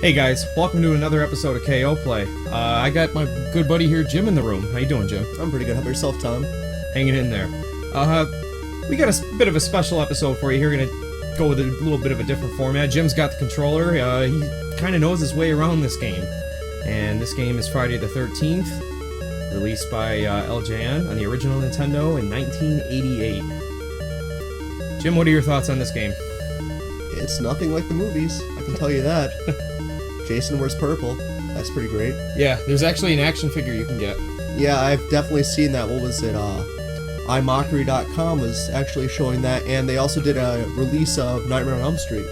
Hey guys, welcome to another episode of KO Play. I got my good buddy here, Jim, in the room. How you doing, Jim? I'm pretty good. How about yourself, Tom? Hanging in there. We got a bit of a special episode for you here. We're gonna go with a little bit of a different format. Jim's got the controller. He kind of knows his way around this game. And this game is Friday the 13th, released by LJN on the original Nintendo in 1988. Jim, what are your thoughts on this game? It's nothing like the movies, I can tell you that. Jason wears purple. That's pretty great. Yeah, there's actually an action figure you can get. Yeah, I've definitely seen that. What was it? iMockery.com was actually showing that, and they also did a release of Nightmare on Elm Street.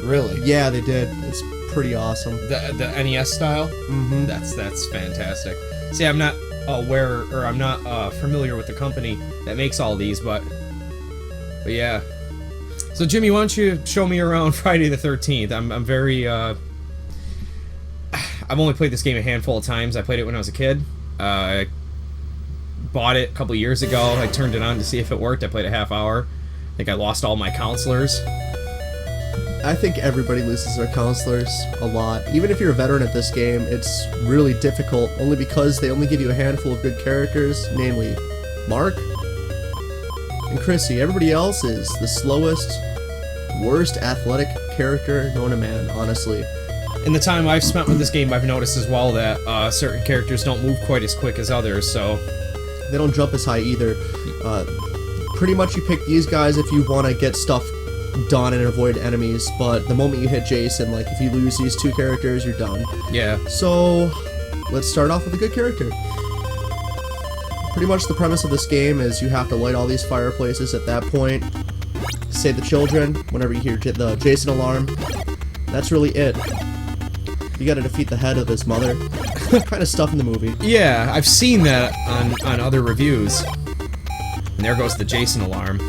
Really? Yeah, they did. It's pretty awesome. The NES style? Mm-hmm. That's fantastic. See, I'm not aware, or I'm not familiar with the company that makes all these, but yeah. So Jimmy, why don't you show me around Friday the 13th? I'm very I've only played this game a handful of times. I played it when I was a kid. I bought it a couple years ago. I turned it on to see if it worked. I played a half hour. I think I lost all my counselors. I think everybody loses their counselors a lot. Even if you're a veteran at this game, it's really difficult, only because they only give you a handful of good characters, namely Mark and Chrissy. Everybody else is the slowest, worst athletic character known to man, honestly. In the time I've spent with this game, I've noticed as well that certain characters don't move quite as quick as others, so... They don't jump as high either. Pretty much you pick these guys if you want to get stuff done and avoid enemies, but the moment you hit Jason, like if you lose these two characters, you're done. Yeah. So, let's start off with a good character. Pretty much the premise of this game is you have to light all these fireplaces at that point, save the children whenever you hear the Jason alarm. That's really it. You gotta defeat the head of his mother. Kind of stuff in the movie. Yeah, I've seen that on other reviews. And there goes the Jason alarm.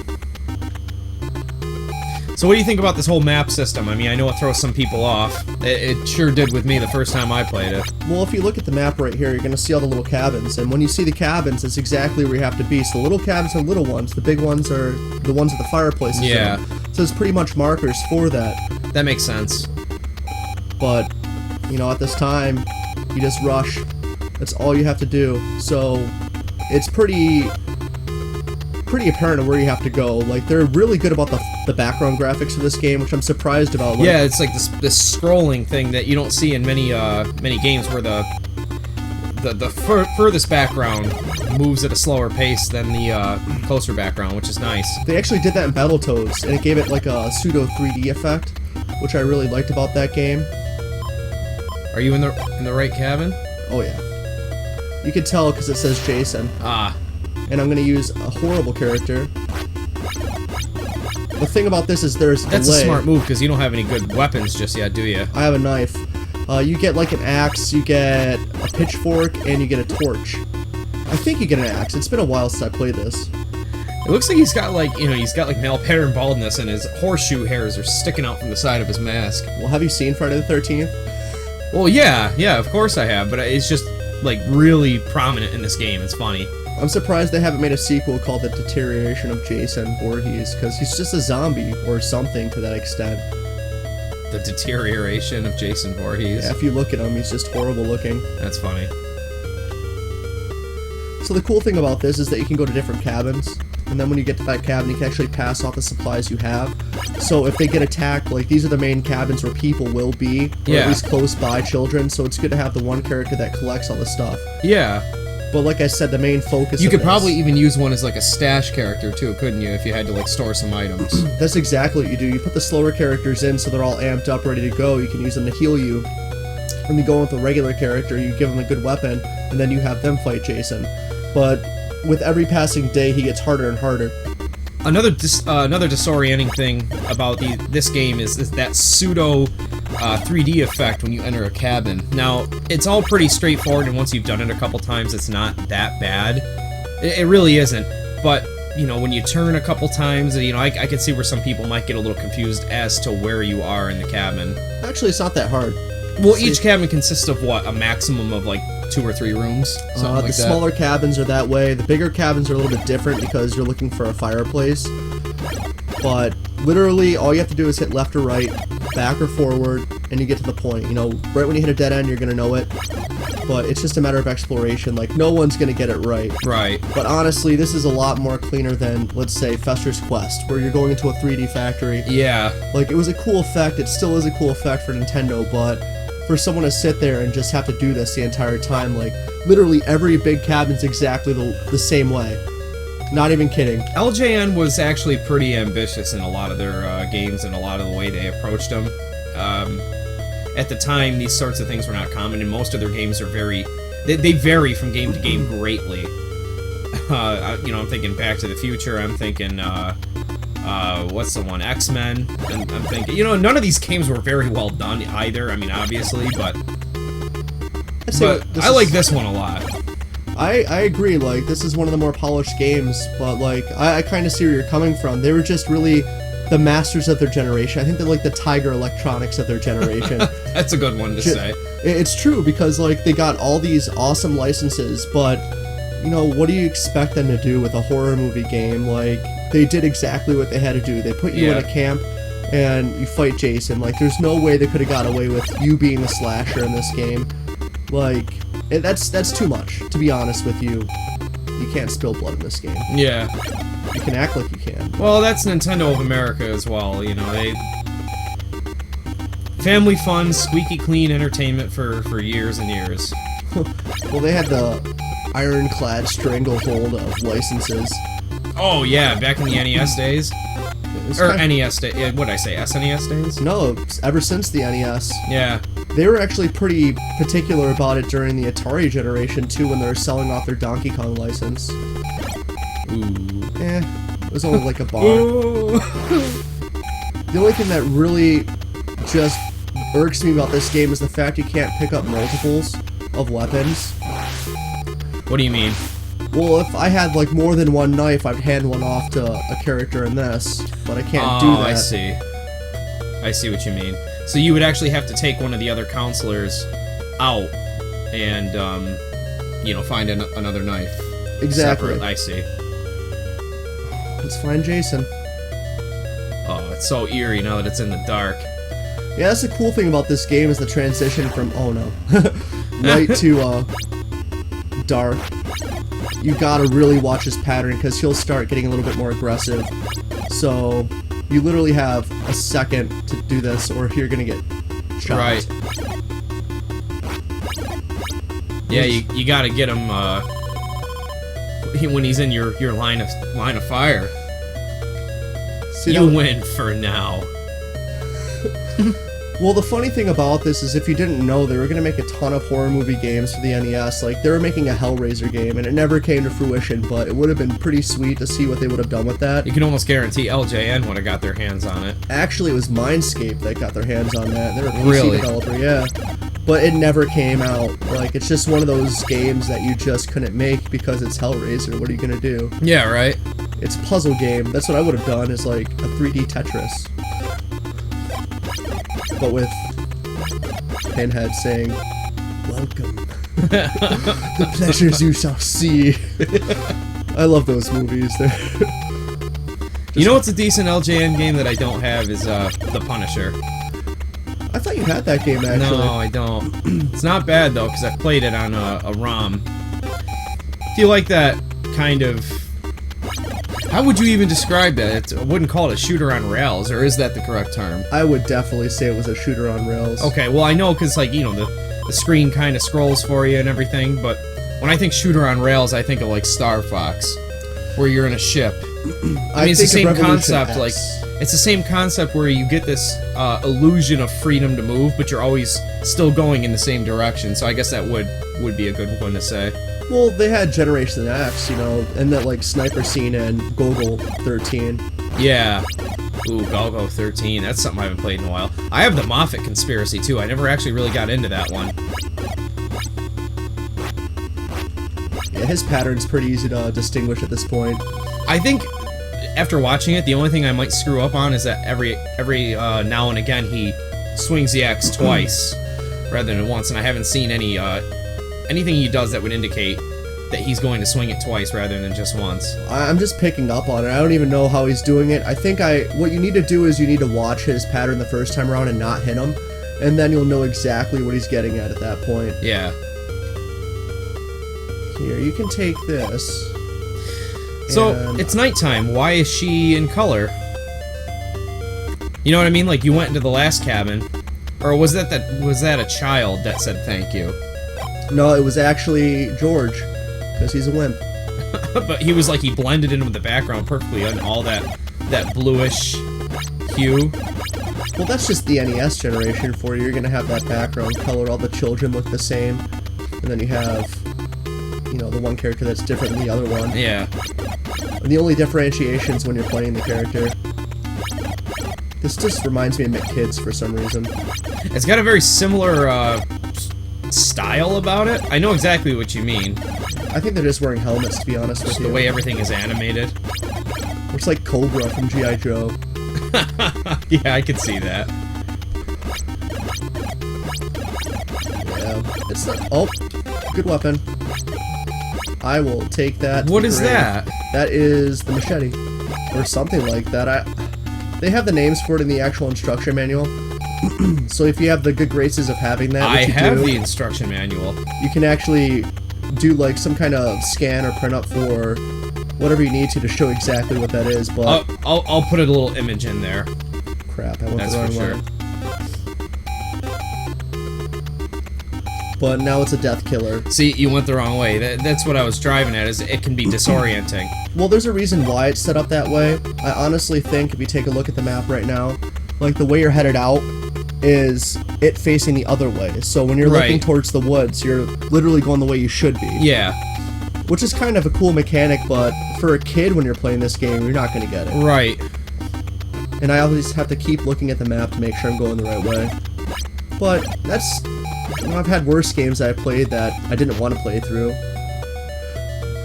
So what do you think about this whole map system? I mean, I know it throws some people off. It sure did with me the first time I played it. Well, if you look at the map right here, you're gonna see all the little cabins. And when you see the cabins, it's exactly where you have to be. So the little cabins are little ones. The big ones are the ones with the fireplaces in them. So there's pretty much markers for that. That makes sense. But, you know, at this time, you just rush. That's all you have to do. So it's pretty apparent of where you have to go. Like, they're really good about the background graphics of this game, which I'm surprised about. Like, yeah, it's like this scrolling thing that you don't see in many games, where the furthest background moves at a slower pace than the closer background, which is nice. They actually did that in Battletoads, and it gave it like a pseudo 3D effect, which I really liked about that game. Are you in the right cabin? Oh yeah. You can tell because it says Jason. Ah. And I'm gonna use a horrible character. The thing about this is there's That's delay. a smart move, because you don't have any good weapons just yet, do you? I have a knife. You get like an axe, you get a pitchfork, and you get a torch. I think you get an axe. It's been a while since I played this. It looks like he's got like male pattern baldness, and his horseshoe hairs are sticking out from the side of his mask. Well, have you seen Friday the 13th? Well, yeah, of course I have, but it's just like really prominent in this game. It's funny. I'm surprised they haven't made a sequel called The Deterioration of Jason Voorhees, because he's just a zombie or something to that extent. The Deterioration of Jason Voorhees. Yeah, if you look at him, he's just horrible looking. That's funny. So the cool thing about this is that you can go to different cabins, and then when you get to that cabin, you can actually pass off the supplies you have. So if they get attacked, like, these are the main cabins where people will be, or at least close by children, so it's good to have the one character that collects all the stuff. Yeah. But like I said, the main focus You of could this, probably even use one as like a stash character too, couldn't you, if you had to like store some items? That's exactly what you do. You put the slower characters in so they're all amped up, ready to go. You can use them to heal you. When you go with a regular character, you give them a good weapon, and then you have them fight Jason. But with every passing day, he gets harder and harder. Another disorienting thing about this game is that pseudo 3D effect when you enter a cabin. Now, it's all pretty straightforward, and once you've done it a couple times, it's not that bad. It really isn't. But, you know, when you turn a couple times, you know, I can see where some people might get a little confused as to where you are in the cabin. Actually, it's not that hard. Well, each cabin consists of, what, a maximum of, like, 2 or 3 rooms? Something like that. The smaller cabins are that way. The bigger cabins are a little bit different because you're looking for a fireplace. But literally, all you have to do is hit left or right, back or forward, and you get to the point. You know, right when you hit a dead end, you're gonna know it. But it's just a matter of exploration. Like, no one's gonna get it right. Right. But honestly, this is a lot more cleaner than, let's say, Fester's Quest, where you're going into a 3D factory. Yeah. Like, it was a cool effect. It still is a cool effect for Nintendo, but for someone to sit there and just have to do this the entire time, like, literally every big cabin's exactly the same way. Not even kidding. LJN was actually pretty ambitious in a lot of their games and a lot of the way they approached them. At the time, these sorts of things were not common, and most of their games are they vary from game to game greatly. You know, I'm thinking Back to the Future, I'm thinking, what's the one, X-Men, I'm thinking, you know, none of these games were very well done either, I mean, obviously, but I like this one a lot. I agree, like, this is one of the more polished games, but, like, I kind of see where you're coming from. They were just really the masters of their generation. I think they're like the Tiger Electronics of their generation. That's a good one to say. It's true, because, like, they got all these awesome licenses, but, you know, what do you expect them to do with a horror movie game? Like, they did exactly what they had to do. They put you in a camp, and you fight Jason. Like, there's no way they could have got away with you being a slasher in this game. Like, that's too much, to be honest with you. You can't spill blood in this game. Yeah. You can act like you can. Well, that's Nintendo of America as well, you know, they... Family fun, squeaky clean entertainment for years and years. Well, they had the ironclad stranglehold of licenses. Oh, yeah, back in the NES days? Or NES days, what did I say, SNES days? No, ever since the NES. Yeah. They were actually pretty particular about it during the Atari generation, too, when they were selling off their Donkey Kong license. Ooh. It was only like a bar. Ooh. The only thing that really just irks me about this game is the fact you can't pick up multiples of weapons. What do you mean? Well, if I had, like, more than one knife, I'd hand one off to a character in this, but I can't do that. I see. I see what you mean. So you would actually have to take one of the other counselors out and, you know, find another knife. Exactly. Separate. I see. Let's find Jason. Oh, it's so eerie now that it's in the dark. Yeah, that's the cool thing about this game is the transition from, oh no, light to, dark. You gotta really watch his pattern, because he'll start getting a little bit more aggressive. So, you literally have a second to do this, or you're gonna get shot. Right. Yeah, you gotta get him, when he's in your line of fire. See, you win for now. Well, the funny thing about this is, if you didn't know, they were going to make a ton of horror movie games for the NES. Like, they were making a Hellraiser game, and it never came to fruition, but it would have been pretty sweet to see what they would have done with that. You can almost guarantee LJN would have got their hands on it. Actually, it was Mindscape that got their hands on that. They were a PC Really? developer, yeah. But it never came out. Like, it's just one of those games that you just couldn't make because it's Hellraiser. What are you going to do? Yeah, right? It's a puzzle game. That's what I would have done, is like a 3D Tetris. But with Pinhead saying, "Welcome." The pleasures you shall see. I love those movies. You know what's a decent LJN game that I don't have is The Punisher. I thought you had that game, actually. No, I don't. It's not bad though, because I've played it on a ROM. If you like that kind of... How would you even describe that? I wouldn't call it a shooter on rails, or is that the correct term? I would definitely say it was a shooter on rails. Okay, well I know because, like, you know, the screen kind of scrolls for you and everything, but when I think shooter on rails, I think of, like, Star Fox, where you're in a ship. I mean, it's the same concept, like, it's the same concept where you get this illusion of freedom to move, but you're always still going in the same direction, so I guess that would be a good one to say. Well, they had Generation X, you know, and that, like, sniper scene in Gogol 13. Yeah. Ooh, Galgo 13. That's something I haven't played in a while. I have the Moffat Conspiracy, too. I never actually really got into that one. Yeah, his pattern's pretty easy to distinguish at this point. I think, after watching it, the only thing I might screw up on is that every now and again he swings the axe twice rather than once, and I haven't seen any anything he does that would indicate that he's going to swing it twice rather than just once. I'm just picking up on it. I don't even know how he's doing it. I think what you need to do is you need to watch his pattern the first time around and not hit him. and then you'll know exactly what he's getting at that point. Yeah. Here, you can take this. So, and it's nighttime. Why is she in color? You know what I mean? Like, you went into the last cabin. Or was that a child that said thank you? No, it was actually George, because he's a wimp. But he was like, he blended in with the background perfectly on all that bluish hue. Well, that's just the NES generation for you. You're gonna have that background color, all the children look the same, and then you have, you know, the one character that's different than the other one. Yeah. And the only differentiations when you're playing the character. This just reminds me of McKids for some reason. It's got a very similar style about it. I know exactly what you mean. I think they're just wearing helmets, to be honest with Just you. the way everything is animated. Looks like Cobra from G.I. Joe. Yeah, I could see that. Yeah, it's not. Oh, good weapon. I will take that. What is that? That is the machete, or something like that. They have the names for it in the actual instruction manual. So if you have the good graces of having that, I have the instruction manual. You can actually do like some kind of scan or print up for whatever you need to show exactly what that is. But I'll put a little image in there. Crap, I went That's the wrong for sure. way. But now it's a death killer. See, you went the wrong way. That's what I was driving at, is it can be disorienting. Well, there's a reason why it's set up that way. I honestly think if you take a look at the map right now, like the way you're headed out is it facing the other way. So when you're looking towards the woods, you're literally going the way you should be. Yeah. Which is kind of a cool mechanic, but for a kid when you're playing this game, you're not going to get it. Right. And I always have to keep looking at the map to make sure I'm going the right way. But that's... You know, I've had worse games I've played that I didn't want to play through.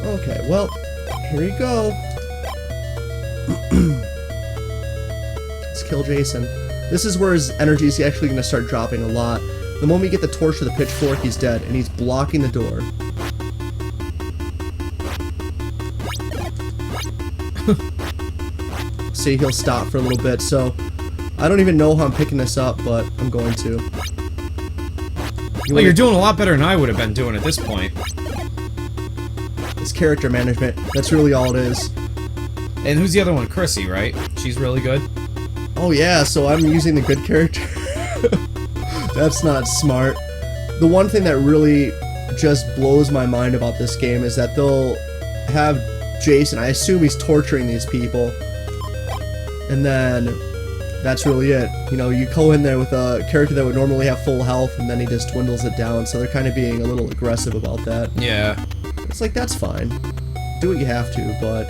Okay, well, here you go. Let's kill Jason. This is where his energy is actually going to start dropping a lot. The moment you get the torch or the pitchfork, he's dead, and he's blocking the door. See, he'll stop for a little bit, so I don't even know how I'm picking this up, but I'm going to. Well, you're doing a lot better than I would have been doing at this point. It's character management. That's really all it is. And who's the other one? Chrissy, right? She's really good. Oh yeah, so I'm using the good character. That's not smart. The one thing that really just blows my mind about this game is that they'll have Jason, I assume he's torturing these people, and then that's really it. You know, you go in there with a character that would normally have full health, and then he just dwindles it down, so they're kind of being a little aggressive about that. Yeah. It's like, that's fine. Do what you have to, but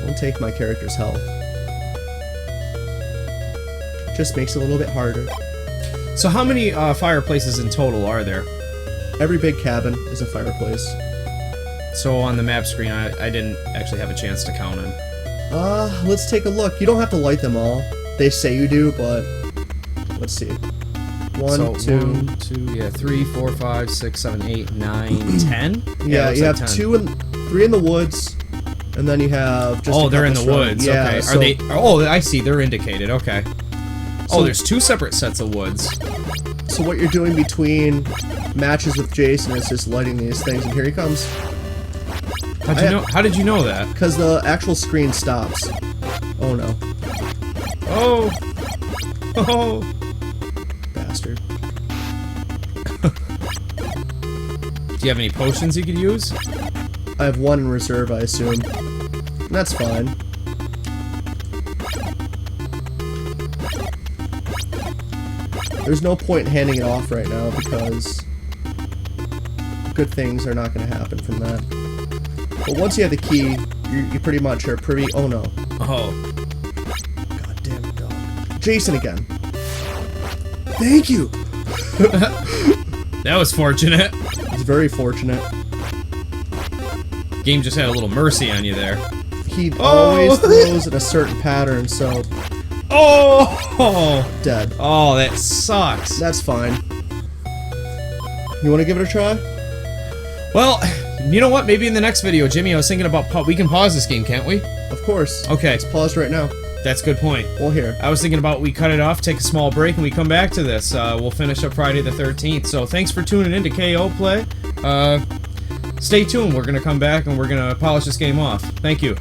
don't take my character's health. Just makes it a little bit harder. So how many fireplaces in total are there? Every big cabin is a fireplace. So on the map screen, I didn't actually have a chance to count them. Let's take a look. You don't have to light them all. They say you do, but let's see. So 1, 2, yeah, 3, 4, 5, 6, 7, 8, 9, 10? Yeah, you like have 10. 3 in the woods, and then you have just Oh, they're in the woods. Yeah, okay. so Are they? Oh, I see. They're indicated. Okay. So- Oh, there's 2 separate sets of woods. So what you're doing between matches with Jason is just lighting these things, and here he comes. How'd you know? How did you know that? Because the actual screen stops. Oh no. Oh. Oh. Bastard. Do you have any potions you could use? I have 1 in reserve, I assume. That's fine. There's no point in handing it off right now because good things are not going to happen from that. But once you have the key, you pretty much are privy. Oh no. Oh. God damn it, dog. Jason again. Thank you! That was fortunate. It's very fortunate. Game just had a little mercy on you there. He always throws in a certain pattern, so Oh! dead. Oh, that sucks. That's fine. You want to give it a try? Well, you know what? Maybe in the next video, Jimmy, I was thinking about we can pause this game, can't we? Of course. Okay. It's paused right now. That's a good point. Well, here. I was thinking about we cut it off, take a small break, and we come back to this. We'll finish up Friday the 13th. So thanks for tuning in to KO Play. Stay tuned. We're going to come back and we're going to polish this game off. Thank you.